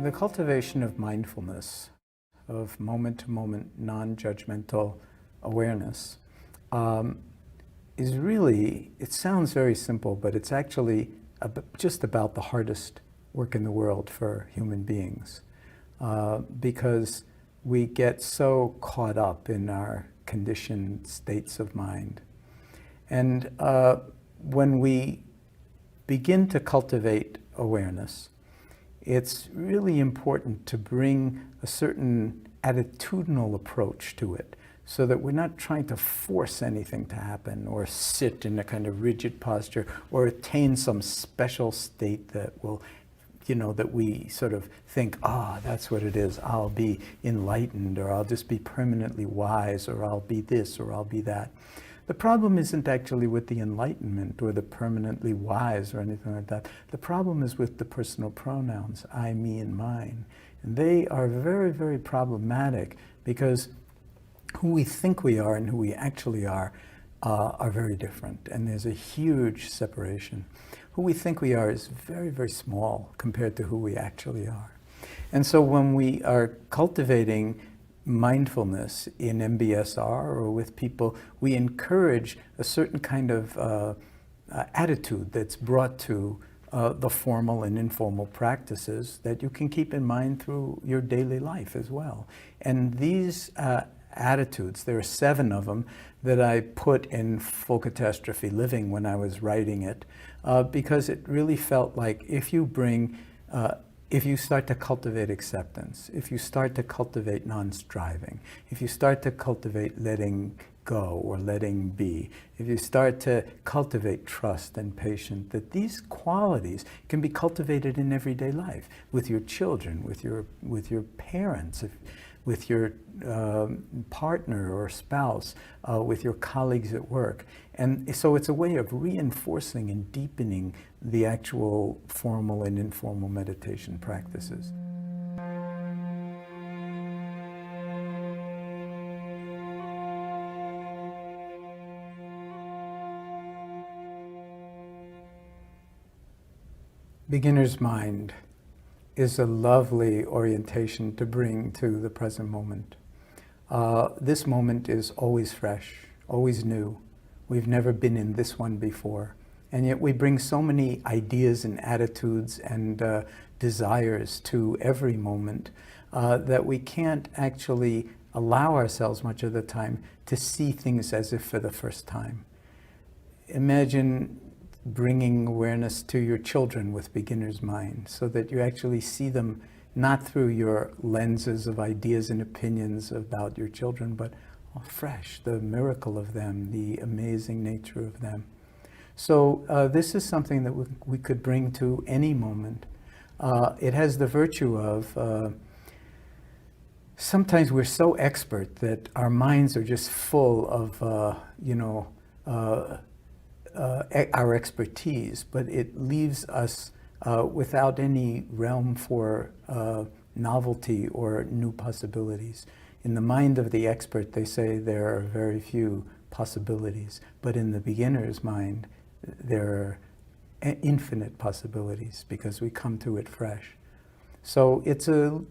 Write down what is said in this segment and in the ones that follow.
The cultivation of mindfulness, of moment-to-moment, non-judgmental awareness, is really, it sounds very simple, but it's actually just about the hardest work in the world for human beings, because we get so caught up in our conditioned states of mind. And when we begin to cultivate awareness, it's really important to bring a certain attitudinal approach to it, so that we're not trying to force anything to happen or sit in a kind of rigid posture or attain some special state that will, that we sort of think, that's what it is, I'll be enlightened, or I'll just be permanently wise, or I'll be this, or I'll be that. The problem isn't actually with the enlightenment or the permanently wise or anything like that. The problem is with the personal pronouns, I, me, and mine. And they are very, very problematic, because who we think we are and who we actually are very different. And there's a huge separation. Who we think we are is very, very small compared to who we actually are. And so when we are cultivating mindfulness in MBSR or with people, we encourage a certain kind of attitude that's brought to the formal and informal practices that you can keep in mind through your daily life as well. And these attitudes, there are 7 of them that I put in Full Catastrophe Living when I was writing it, because it really felt like if you start to cultivate acceptance, if you start to cultivate non-striving, if you start to cultivate letting go or letting be, if you start to cultivate trust and patience, that these qualities can be cultivated in everyday life, with your children, with your parents, with your partner or spouse, with your colleagues at work. And so it's a way of reinforcing and deepening the actual formal and informal meditation practices. Beginner's mind is a lovely orientation to bring to the present moment. This moment is always fresh, always new. We've never been in this one before. And yet we bring so many ideas and attitudes and desires to every moment that we can't actually allow ourselves much of the time to see things as if for the first time. Imagine bringing awareness to your children with beginner's mind, so that you actually see them not through your lenses of ideas and opinions about your children, but fresh, the miracle of them, the amazing nature of them. So this is something that we could bring to any moment. It has the virtue of, sometimes we're so expert that our minds are just full of, our expertise, but it leaves us without any realm for novelty or new possibilities. In the mind of the expert, they say there are very few possibilities, but in the beginner's mind, there are infinite possibilities, because we come to it fresh. So it's a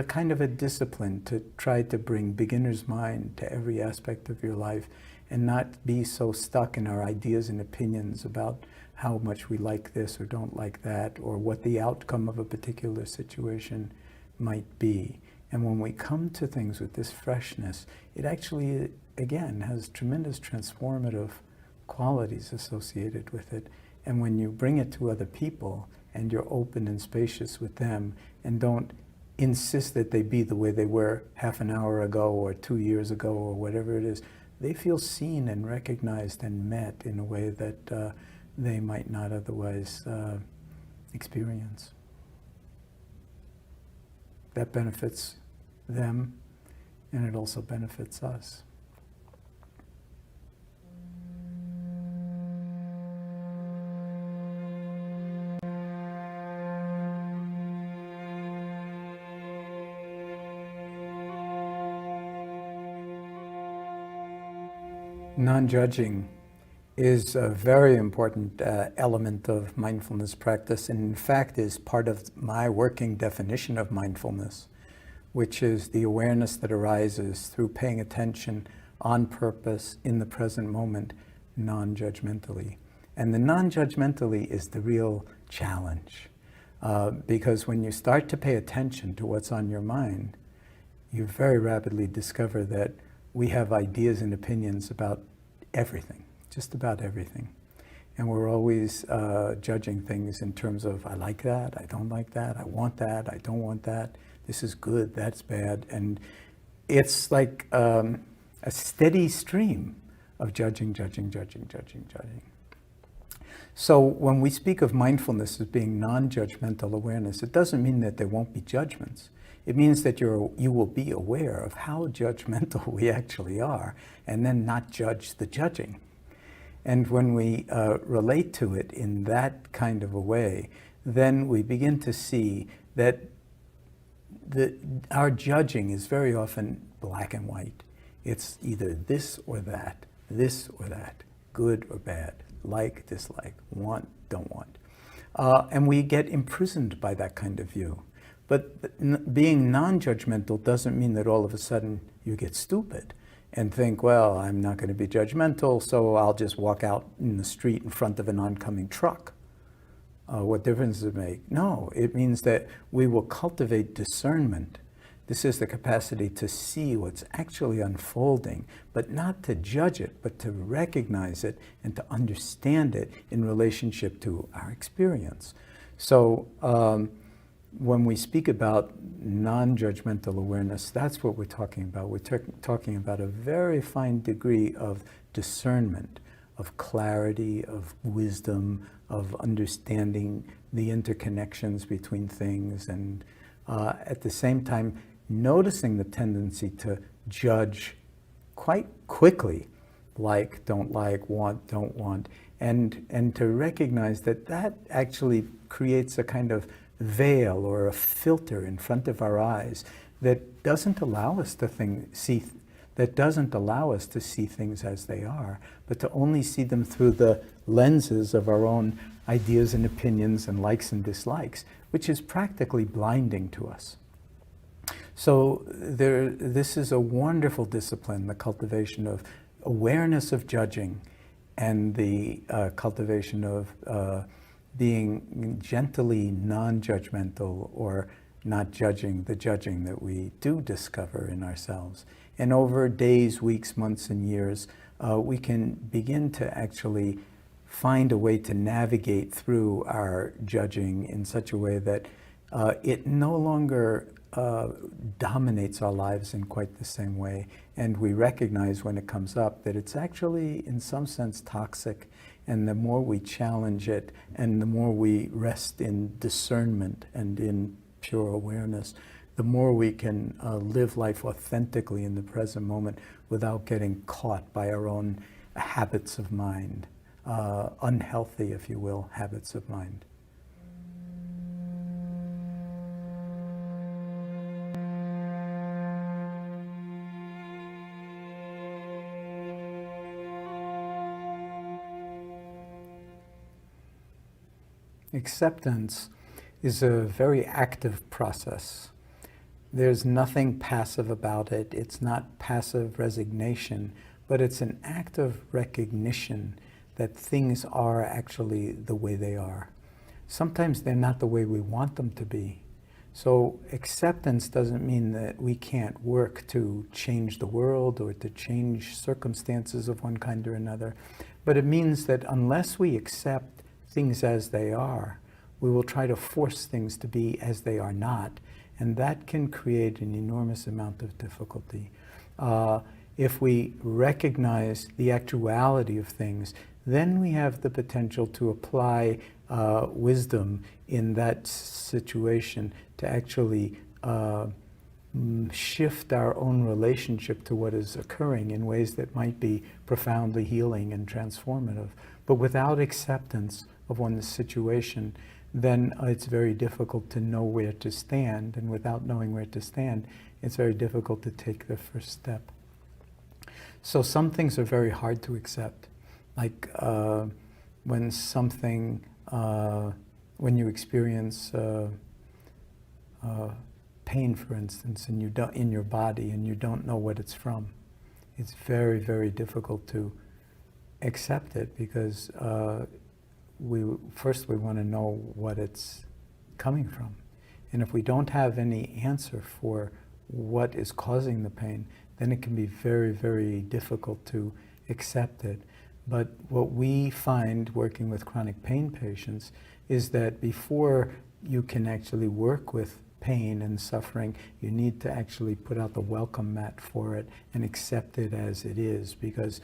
kind of a discipline to try to bring beginner's mind to every aspect of your life, and not be so stuck in our ideas and opinions about how much we like this or don't like that, or what the outcome of a particular situation might be. And when we come to things with this freshness, it actually, again, has tremendous transformative qualities associated with it. And when you bring it to other people, and you're open and spacious with them, and don't insist that they be the way they were half an hour ago or 2 years ago or whatever it is, they feel seen and recognized and met in a way that they might not otherwise experience. That benefits them, and it also benefits us. Non-judging is a very important element of mindfulness practice, and in fact is part of my working definition of mindfulness, which is the awareness that arises through paying attention on purpose in the present moment, non-judgmentally. And the non-judgmentally is the real challenge, because when you start to pay attention to what's on your mind, you very rapidly discover that we have ideas and opinions about everything. Just about everything. And we're always judging things in terms of, I like that, I don't like that, I want that, I don't want that, this is good, that's bad. And it's like a steady stream of judging. So when we speak of mindfulness as being non-judgmental awareness, it doesn't mean that there won't be judgments. It means that you will be aware of how judgmental we actually are, and then not judge the judging. And when we relate to it in that kind of a way, then we begin to see that our judging is very often black and white. It's either this or that, good or bad, like, dislike, want, don't want. And we get imprisoned by that kind of view. But being non-judgmental doesn't mean that all of a sudden you get stupid and think, well, I'm not going to be judgmental, so I'll just walk out in the street in front of an oncoming truck. What difference does it make? No, it means that we will cultivate discernment. This is the capacity to see what's actually unfolding, but not to judge it, but to recognize it and to understand it in relationship to our experience. So when we speak about non-judgmental awareness, that's what we're talking about. We're talking about a very fine degree of discernment, of clarity, of wisdom, of understanding the interconnections between things, and at the same time, noticing the tendency to judge quite quickly, like, don't like, want, don't want, and to recognize that that actually creates a kind of veil or a filter in front of our eyes that doesn't allow us to see things as they are, but to only see them through the lenses of our own ideas and opinions and likes and dislikes, which is practically blinding to us. So this is a wonderful discipline, the cultivation of awareness of judging and the cultivation of being gently non-judgmental, or not judging the judging that we do discover in ourselves. And over days, weeks, months, and years, we can begin to actually find a way to navigate through our judging in such a way that it no longer dominates our lives in quite the same way. And we recognize when it comes up that it's actually, in some sense, toxic. And the more we challenge it, and the more we rest in discernment and in pure awareness, the more we can live life authentically in the present moment without getting caught by our own habits of mind, unhealthy, if you will, habits of mind. Acceptance is a very active process. There's nothing passive about it. It's not passive resignation, but it's an active recognition that things are actually the way they are. Sometimes they're not the way we want them to be. So acceptance doesn't mean that we can't work to change the world or to change circumstances of one kind or another, but it means that unless we accept things as they are, we will try to force things to be as they are not, and that can create an enormous amount of difficulty. If we recognize the actuality of things, then we have the potential to apply wisdom in that situation to actually shift our own relationship to what is occurring in ways that might be profoundly healing and transformative. But without acceptance of one's situation, then it's very difficult to know where to stand. And without knowing where to stand, it's very difficult to take the first step. So some things are very hard to accept. Like when something, when you experience pain, for instance, and you don't, in your body, and you don't know what it's from, it's very, very difficult to accept it, because we want to know what it's coming from. And if we don't have any answer for what is causing the pain, then it can be very, very difficult to accept it. But what we find working with chronic pain patients is that before you can actually work with pain and suffering, you need to actually put out the welcome mat for it and accept it as it is, because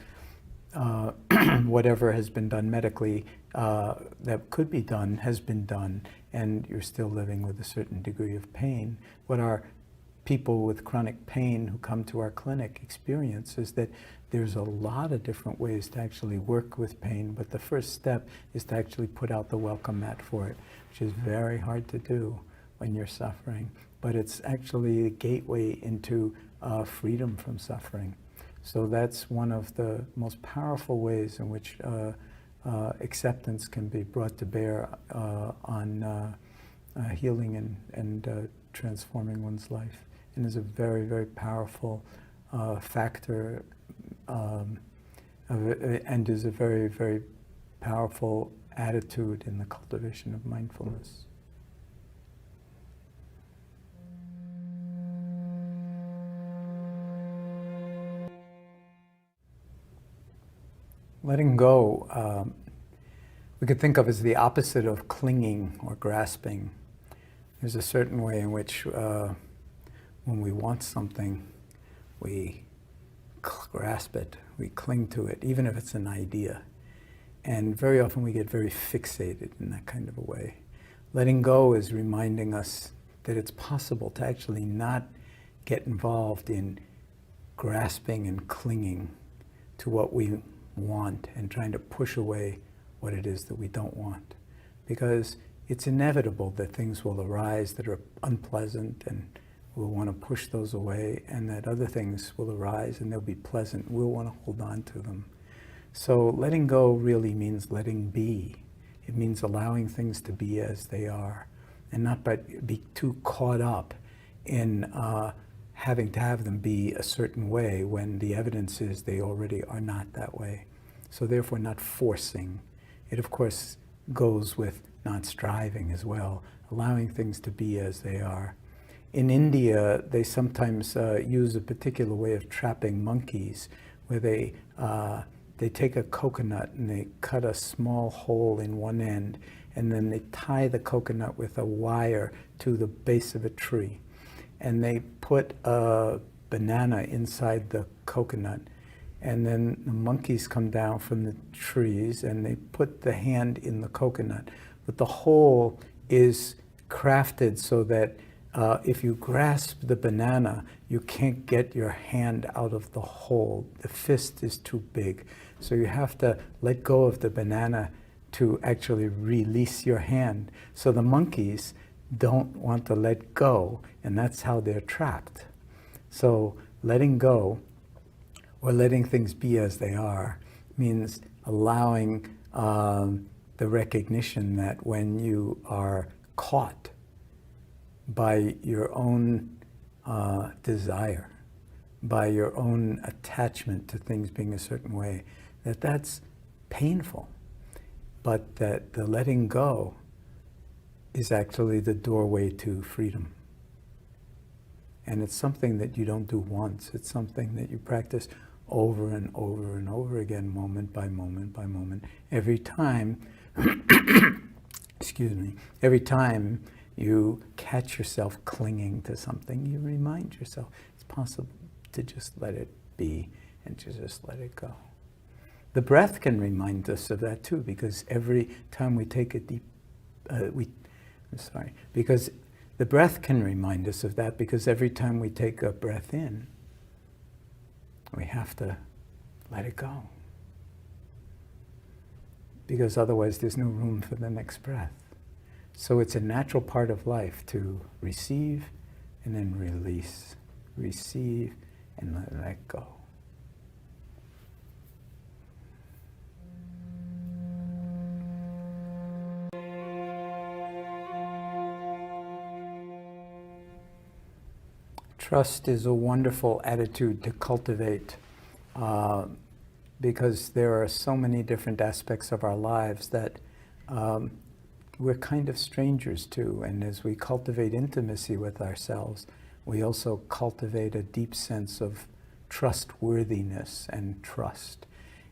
whatever has been done medically that could be done has been done, and you're still living with a certain degree of pain. What our people with chronic pain who come to our clinic experience is that there's a lot of different ways to actually work with pain, but the first step is to actually put out the welcome mat for it, which is very hard to do when you're suffering, but it's actually a gateway into freedom from suffering. So that's one of the most powerful ways in which acceptance can be brought to bear on healing and transforming one's life, and is a very, very powerful factor, and is a very, very powerful attitude in the cultivation of mindfulness. Letting go, we could think of as the opposite of clinging or grasping. There's a certain way in which when we want something, we grasp it, we cling to it, even if it's an idea. And very often we get very fixated in that kind of a way. Letting go is reminding us that it's possible to actually not get involved in grasping and clinging to what we want and trying to push away what it is that we don't want. Because it's inevitable that things will arise that are unpleasant, and we'll want to push those away, and that other things will arise and they'll be pleasant. We'll want to hold on to them. So letting go really means letting be. It means allowing things to be as they are, and not be too caught up in having to have them be a certain way when the evidence is they already are not that way. So therefore not forcing. It of course goes with not striving as well, allowing things to be as they are. In India, they sometimes use a particular way of trapping monkeys, where they take a coconut and they cut a small hole in one end, and then they tie the coconut with a wire to the base of a tree. And they put a banana inside the coconut, and then the monkeys come down from the trees and they put the hand in the coconut. But the hole is crafted so that if you grasp the banana, you can't get your hand out of the hole. The fist is too big. So you have to let go of the banana to actually release your hand. So the monkeys don't want to let go, and that's how they're trapped. So letting go, or letting things be as they are, means allowing the recognition that when you are caught by your own desire, by your own attachment to things being a certain way, that's painful, but that the letting go is actually the doorway to freedom. And it's something that you don't do once. It's something that you practice over and over and over again, moment by moment by moment. Every time, excuse me, every time you catch yourself clinging to something, you remind yourself it's possible to just let it be and to just let it go. The breath can remind us of that too, because every time we take a deep, because the breath can remind us of that, because every time we take a breath in, we have to let it go. Because otherwise there's no room for the next breath. So it's a natural part of life to receive and then release. Receive and let go. Trust is a wonderful attitude to cultivate because there are so many different aspects of our lives that we're kind of strangers to. And as we cultivate intimacy with ourselves, we also cultivate a deep sense of trustworthiness and trust.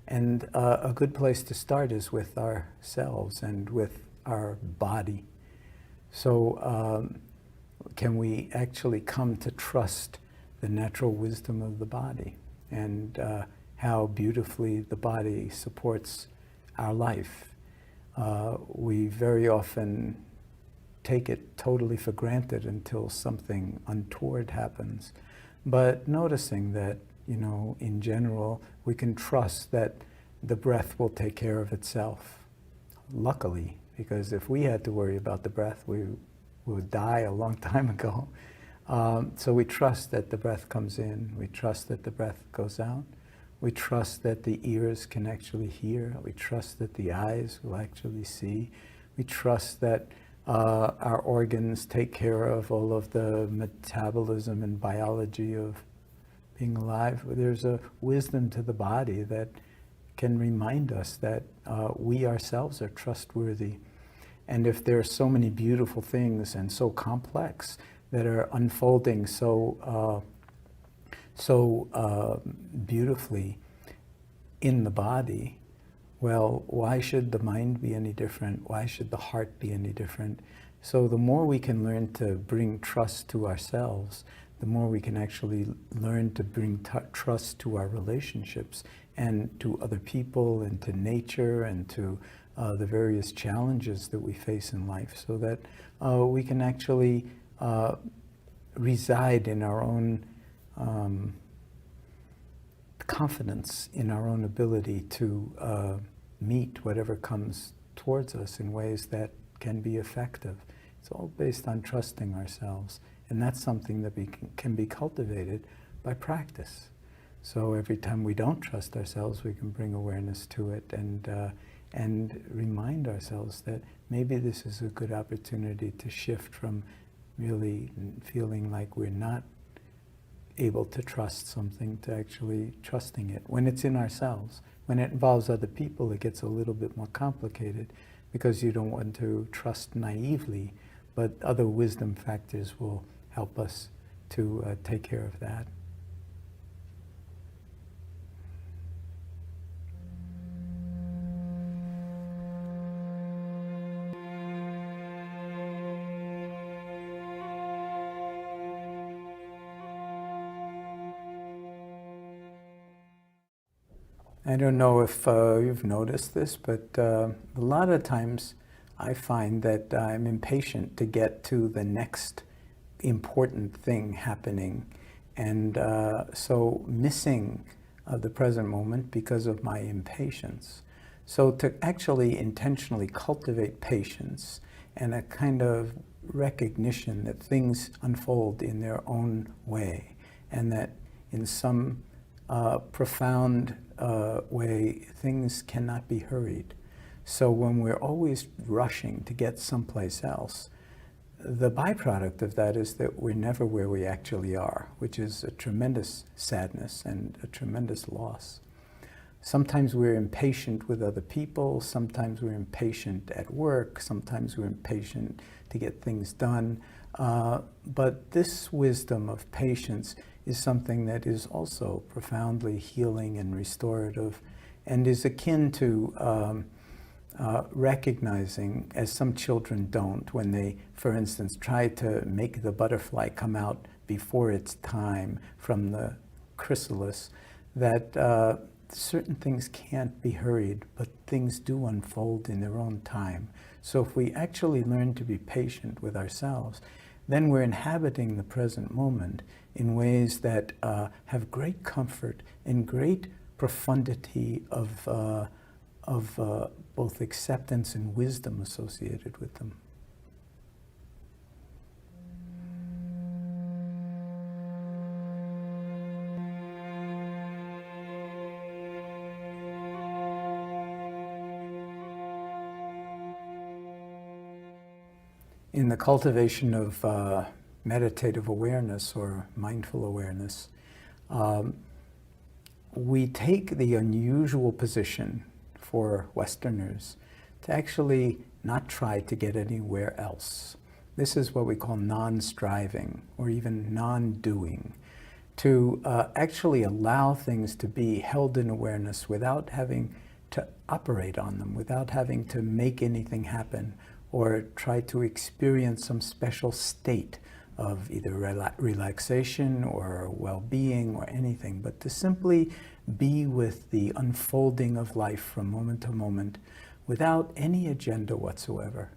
And a good place to start is with ourselves and with our body. So can we actually come to trust the natural wisdom of the body and how beautifully the body supports our life? We very often take it totally for granted until something untoward happens. But noticing that, you know, in general, we can trust that the breath will take care of itself. Luckily, because if we had to worry about the breath, we would die a long time ago. So we trust that the breath comes in. We trust that the breath goes out. We trust that the ears can actually hear. We trust that the eyes will actually see. We trust that our organs take care of all of the metabolism and biology of being alive. There's a wisdom to the body that can remind us that we ourselves are trustworthy. And if there are so many beautiful things and so complex that are unfolding so beautifully in the body, well, why should the mind be any different? Why should the heart be any different? So the more we can learn to bring trust to ourselves, the more we can actually learn to bring trust to our relationships and to other people and to nature and to the various challenges that we face in life, so that we can actually reside in our own confidence in our own ability to meet whatever comes towards us in ways that can be effective. It's all based on trusting ourselves, and that's something that can be cultivated by practice. So every time we don't trust ourselves, we can bring awareness to it and remind ourselves that maybe this is a good opportunity to shift from really feeling like we're not able to trust something to actually trusting it when it's in ourselves. When it involves other people, it gets a little bit more complicated because you don't want to trust naively, but other wisdom factors will help us to take care of that. I don't know if you've noticed this, but a lot of times I find that I'm impatient to get to the next important thing happening, and so missing the present moment because of my impatience. So to actually intentionally cultivate patience and a kind of recognition that things unfold in their own way, and that in some profound way, things cannot be hurried. So when we're always rushing to get someplace else, the byproduct of that is that we're never where we actually are, which is a tremendous sadness and a tremendous loss. Sometimes we're impatient with other people, sometimes we're impatient at work, sometimes we're impatient to get things done. But this wisdom of patience is something that is also profoundly healing and restorative, and is akin to recognizing, as some children don't, when they, for instance, try to make the butterfly come out before its time from the chrysalis, that certain things can't be hurried, but things do unfold in their own time. So if we actually learn to be patient with ourselves, then we're inhabiting the present moment in ways that have great comfort and great profundity of both acceptance and wisdom associated with them. In the cultivation of meditative awareness or mindful awareness, we take the unusual position for Westerners to actually not try to get anywhere else. This is what we call non-striving or even non-doing, to actually allow things to be held in awareness without having to operate on them, without having to make anything happen or try to experience some special state of either relaxation or well-being or anything, but to simply be with the unfolding of life from moment to moment without any agenda whatsoever.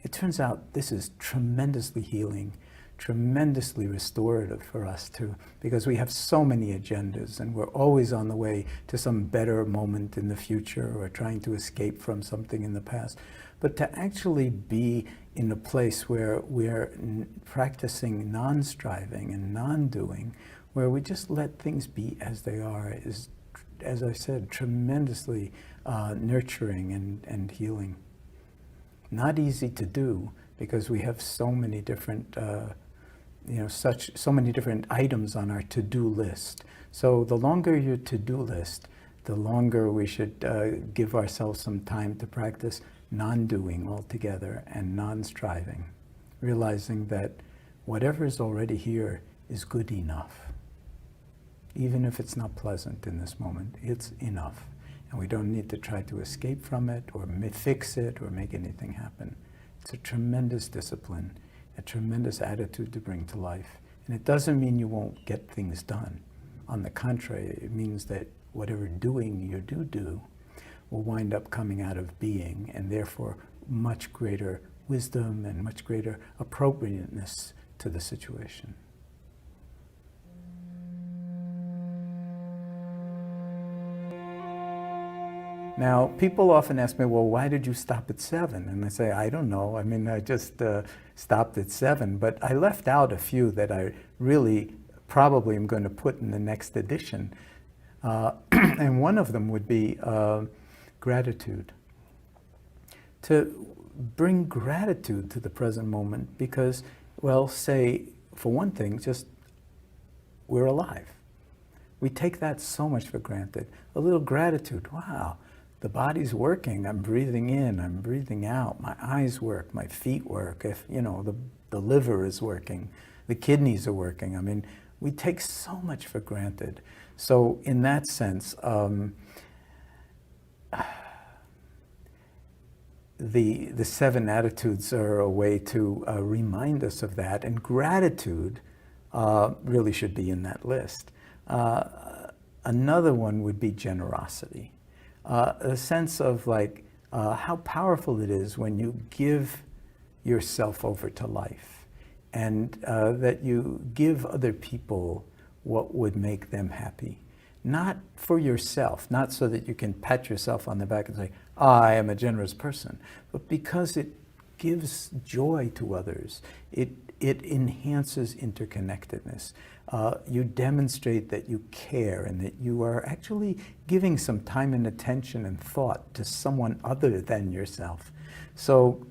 It turns out this is tremendously healing, tremendously restorative for us too, because we have so many agendas and we're always on the way to some better moment in the future or trying to escape from something in the past. But to actually be in a place where we're practicing non-striving and non-doing, where we just let things be as they are, is, as I said, tremendously nurturing and healing. Not easy to do because we have so many different, so many different items on our to-do list. So the longer your to-do list, the longer we should give ourselves some time to practice non-doing altogether and non-striving, realizing that whatever is already here is good enough. Even if it's not pleasant in this moment, it's enough. And we don't need to try to escape from it or fix it or make anything happen. It's a tremendous discipline, a tremendous attitude to bring to life. And it doesn't mean you won't get things done. On the contrary, it means that whatever doing you do will wind up coming out of being, and therefore much greater wisdom and much greater appropriateness to the situation. Now, people often ask me, well, why did you stop at 7? And I say, I don't know. I mean, I just stopped at 7, but I left out a few that I really probably am going to put in the next edition. And one of them would be gratitude. To bring gratitude to the present moment because, well, say, for one thing, just we're alive. We take that so much for granted. A little gratitude, wow. The body's working, I'm breathing in, I'm breathing out, my eyes work, my feet work, if, the liver is working, the kidneys are working. I mean, we take so much for granted. So in that sense, the 7 attitudes are a way to remind us of that, and gratitude really should be in that list. Another one would be generosity. A sense of how powerful it is when you give yourself over to life and that you give other people what would make them happy. Not for yourself, not so that you can pat yourself on the back and say, I am a generous person, but because it gives joy to others. It enhances interconnectedness. You demonstrate that you care and that you are actually giving some time and attention and thought to someone other than yourself. So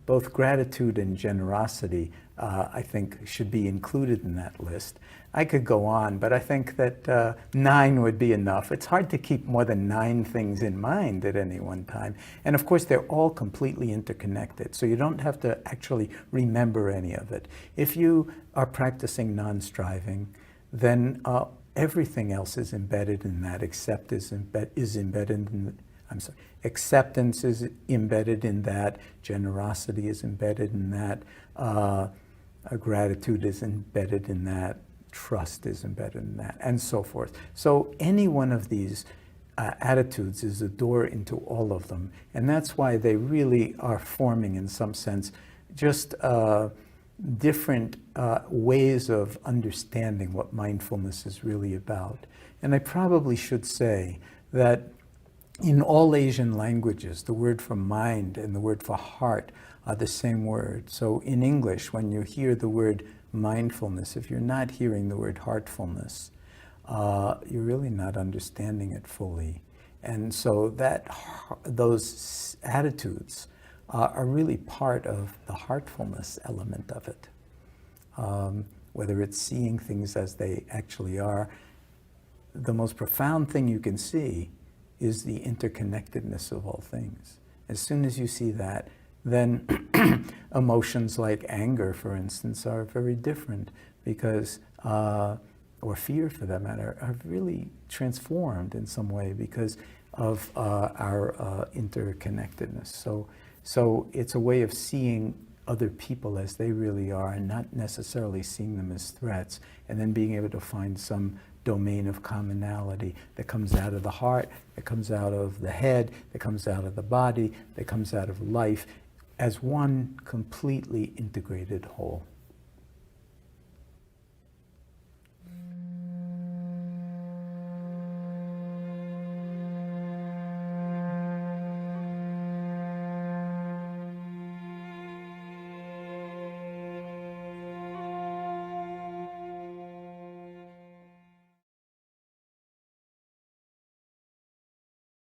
both gratitude and generosity, I think, should be included in that list. I could go on, but I think that 9 would be enough. It's hard to keep more than 9 things in mind at any one time. And of course, they're all completely interconnected, so you don't have to actually remember any of it. If you are practicing non-striving, then everything else is embedded in that. Acceptance is embedded in, acceptance is embedded in that. Generosity is embedded in that. Gratitude is embedded in that. Trust is embedded in that, and so forth. So any one of these attitudes is a door into all of them, and that's why they really are forming, in some sense, just different ways of understanding what mindfulness is really about. And I probably should say that in all Asian languages, the word for mind and the word for heart are the same word. So in English, when you hear the word mindfulness, if you're not hearing the word heartfulness, you're really not understanding it fully. And so those attitudes are really part of the heartfulness element of it. whether it's seeing things as they actually are, the most profound thing you can see is the interconnectedness of all things. As soon as you see that, then emotions like anger, for instance, are very different because, or fear for that matter, are really transformed in some way because of our interconnectedness. So it's a way of seeing other people as they really are and not necessarily seeing them as threats, and then being able to find some domain of commonality that comes out of the heart, that comes out of the head, that comes out of the body, that comes out of life as one completely integrated whole.